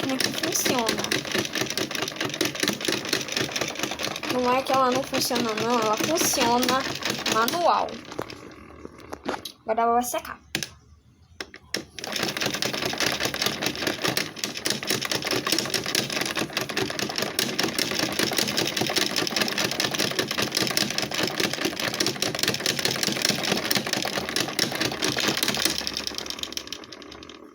máquina que funciona. Não é que ela não funciona, não. Ela funciona manual. Agora ela vai secar.